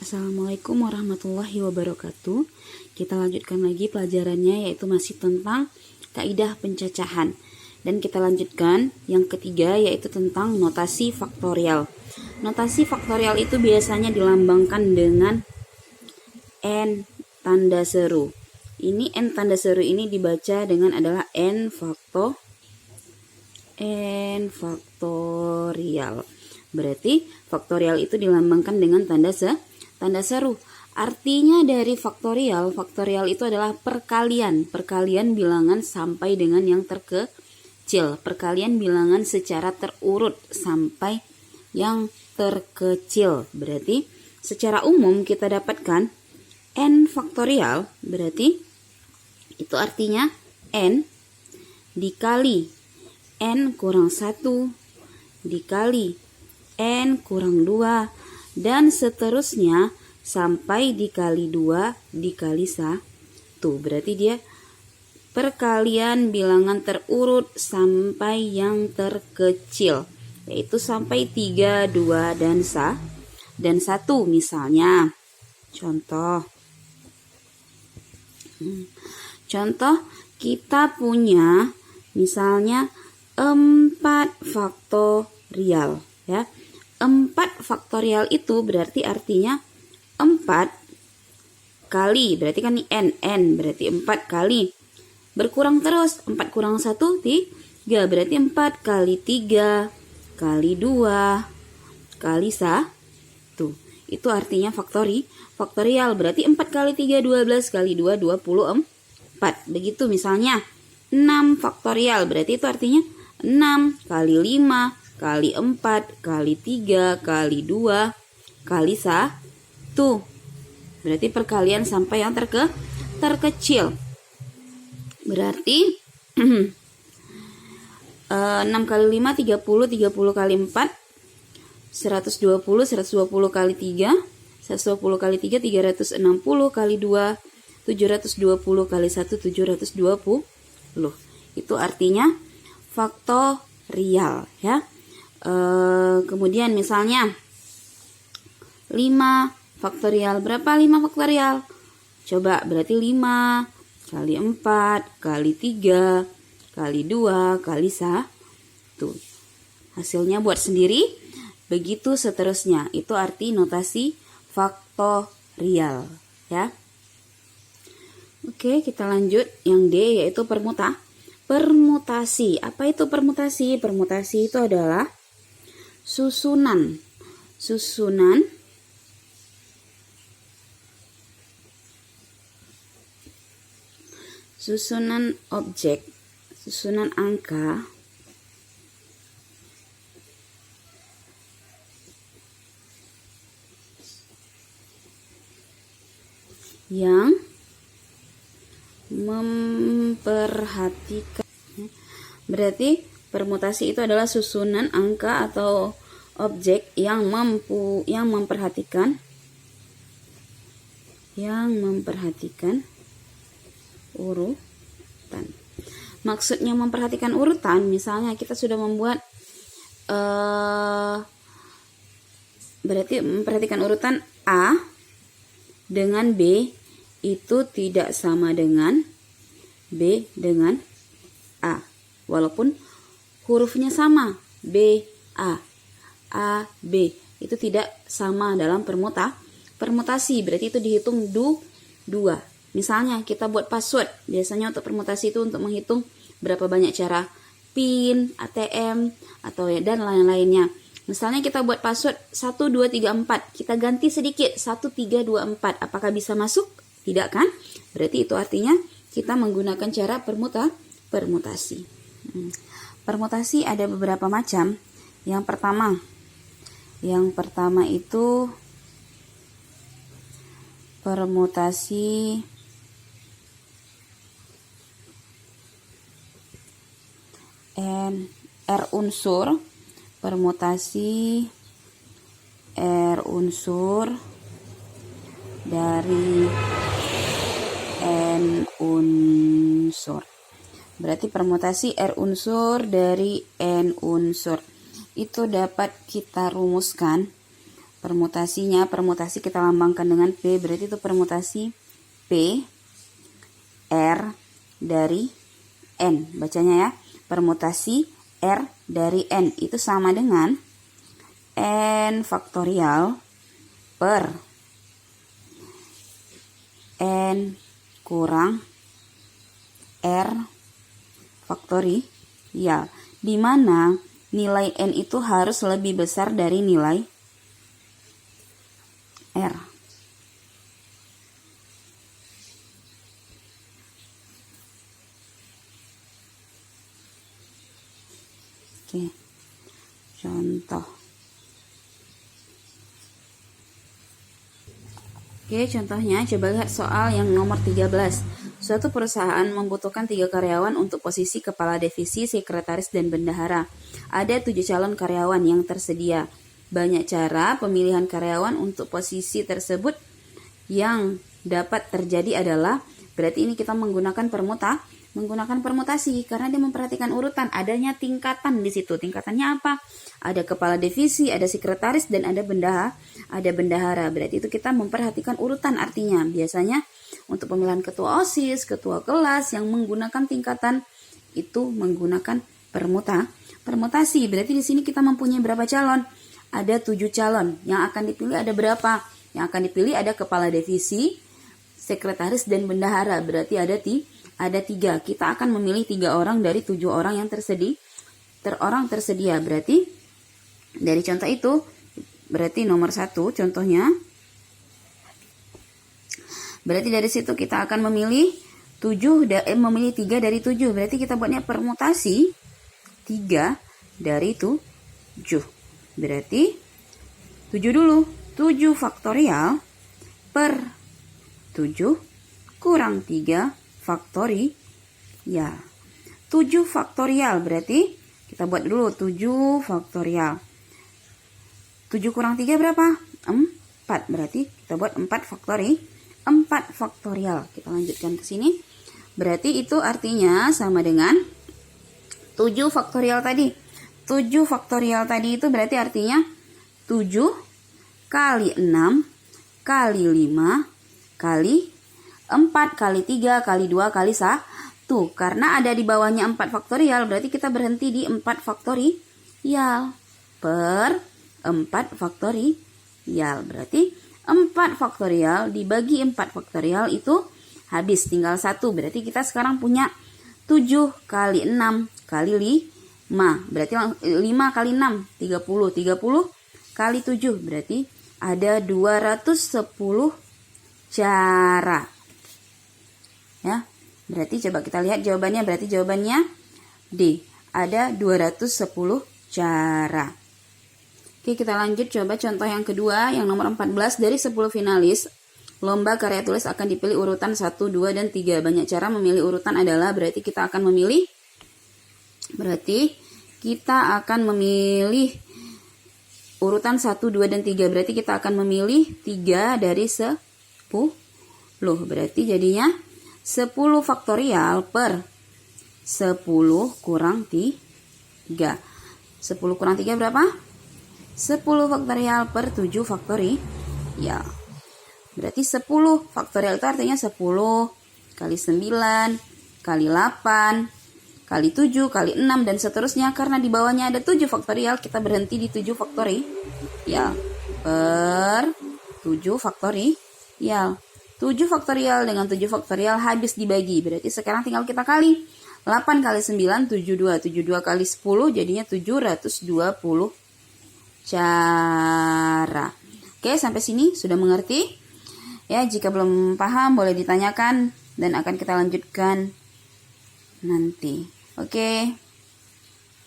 Assalamualaikum warahmatullahi wabarakatuh. Kita lanjutkan lagi pelajarannya, yaitu masih tentang kaidah pencacahan. Dan kita lanjutkan yang ketiga, yaitu tentang notasi faktorial. Notasi faktorial itu biasanya dilambangkan dengan N tanda seru. Ini N tanda seru ini dibaca dengan adalah N faktorial. Berarti faktorial itu dilambangkan dengan tanda seru. Artinya dari faktorial itu adalah perkalian bilangan sampai dengan yang terkecil. Perkalian bilangan secara terurut sampai yang terkecil. Berarti secara umum kita dapatkan N faktorial, berarti itu artinya N dikali N kurang 1 dikali N kurang 2 dan seterusnya sampai dikali 2 dikali 1. Berarti dia perkalian bilangan terurut sampai yang terkecil, yaitu sampai 3, 2, dan 1 misalnya. Contoh kita punya misalnya 4 faktorial ya. 4 faktorial itu berarti artinya 4 kali, berarti kan ini N berarti 4 kali. Berkurang terus, 4 kurang 1, 3, berarti 4 kali 3 kali 2 kali 1. Itu artinya faktorial, berarti 4 kali 3, 12 kali 2, 24. Begitu misalnya 6 faktorial, berarti itu artinya 6 kali 5 kali 4 kali 3 kali 2 kali 1. Berarti perkalian sampai yang terkecil. Berarti 6 kali 5 30, 30 kali 4 120, 120 kali 3 120 kali 3 360 kali 2 720 kali 1 720. Itu artinya faktorial ya. Kemudian misalnya 5 faktorial. Berapa 5 faktorial? Coba, berarti 5 kali 4 kali 3 kali 2 kali 1. Hasilnya buat sendiri. Begitu seterusnya. Itu arti notasi faktorial ya. Oke, kita lanjut yang D, yaitu permutasi. Apa itu permutasi? Permutasi itu adalah susunan objek, susunan angka yang memperhatikan. Berarti permutasi itu adalah susunan angka atau objek yang memperhatikan urutan. Maksudnya memperhatikan urutan, misalnya kita sudah membuat berarti memperhatikan urutan A dengan B itu tidak sama dengan B dengan A, walaupun hurufnya sama, B A B, itu tidak sama dalam permutasi. Berarti itu dihitung 2. Misalnya kita buat password, biasanya untuk permutasi itu untuk menghitung berapa banyak cara PIN, ATM atau dan lain-lainnya. Misalnya kita buat password 1 2 3 4, kita ganti sedikit 1 3 2 4, apakah bisa masuk? Tidak kan? Berarti itu artinya kita menggunakan cara permutasi. Permutasi ada beberapa macam. Yang pertama itu permutasi R unsur. Permutasi R unsur dari N unsur. Berarti permutasi R unsur dari N unsur itu dapat kita rumuskan Permutasinya, permutasi kita lambangkan dengan P, berarti itu permutasi P R dari N. Bacanya ya, permutasi R dari N itu sama dengan N faktorial per N kurang R faktorial, di mana nilai N itu harus lebih besar dari nilai R. Oke, contoh. Oke, contohnya coba lihat soal yang nomor 13. Suatu perusahaan membutuhkan 3 karyawan untuk posisi kepala divisi, sekretaris, dan bendahara. Ada 7 calon karyawan yang tersedia. Banyak cara pemilihan karyawan untuk posisi tersebut yang dapat terjadi adalah, berarti ini kita menggunakan permutasi karena dia memperhatikan urutan, adanya tingkatan di situ. Tingkatannya apa? Ada kepala divisi, ada sekretaris, dan ada bendahara. Berarti itu kita memperhatikan urutan, artinya biasanya untuk pemilihan ketua OSIS, ketua kelas yang menggunakan tingkatan itu menggunakan permutasi. Berarti di sini kita mempunyai berapa calon? Ada 7 calon. Yang akan dipilih ada berapa? Yang akan dipilih ada kepala divisi, sekretaris, dan bendahara. Berarti ada 3. Kita akan memilih 3 orang dari 7 orang yang tersedia. Berarti dari contoh itu, berarti nomor 1 contohnya. Berarti dari situ kita akan memilih 3 dari 7. Berarti kita buatnya permutasi 3 dari 7. Berarti 7 dulu. 7 faktorial per 7 kurang 3 faktorial. 7 faktorial berarti kita buat dulu 7 faktorial. 7 kurang 3 berapa? 4. Berarti kita buat 4 faktorial. Kita lanjutkan ke sini. Berarti itu artinya sama dengan 7 faktorial tadi. 7 faktorial tadi itu berarti artinya 7 kali 6 kali 5 kali 4 kali 3 kali 2 kali 1. Karena ada di bawahnya 4 faktorial, berarti kita berhenti di 4 faktorial per 4 faktorial. Berarti 4 faktorial dibagi 4 faktorial itu habis, tinggal 1. Berarti kita sekarang punya 7 kali 6 kali 5. Berarti 5 kali 6, 30. 30 kali 7, berarti ada 210 cara. Ya, berarti coba kita lihat jawabannya. Berarti jawabannya D. Ada 210 cara. Oke, kita lanjut coba contoh yang kedua, yang nomor 14. Dari 10 finalis, lomba karya tulis akan dipilih urutan 1, 2, dan 3. Banyak cara memilih urutan adalah, berarti kita akan memilih urutan 1, 2, dan 3. Berarti kita akan memilih 3 dari 10. Berarti jadinya 10 faktorial per 10 kurang 3. 10 kurang 3 berapa? 10 faktorial per 7 faktorial. Berarti 10 faktorial itu artinya 10 kali 9 kali 8 kali 7 kali 6 dan seterusnya. Karena di bawahnya ada 7 faktorial, kita berhenti di 7 faktorial per 7 faktorial. 7 faktorial dengan 7 faktorial habis dibagi. Berarti sekarang tinggal kita kali. 8 kali 9, 72. 72 kali 10 jadinya 720 cara. Oke, sampai sini sudah mengerti? Ya, jika belum paham boleh ditanyakan dan akan kita lanjutkan nanti. Oke.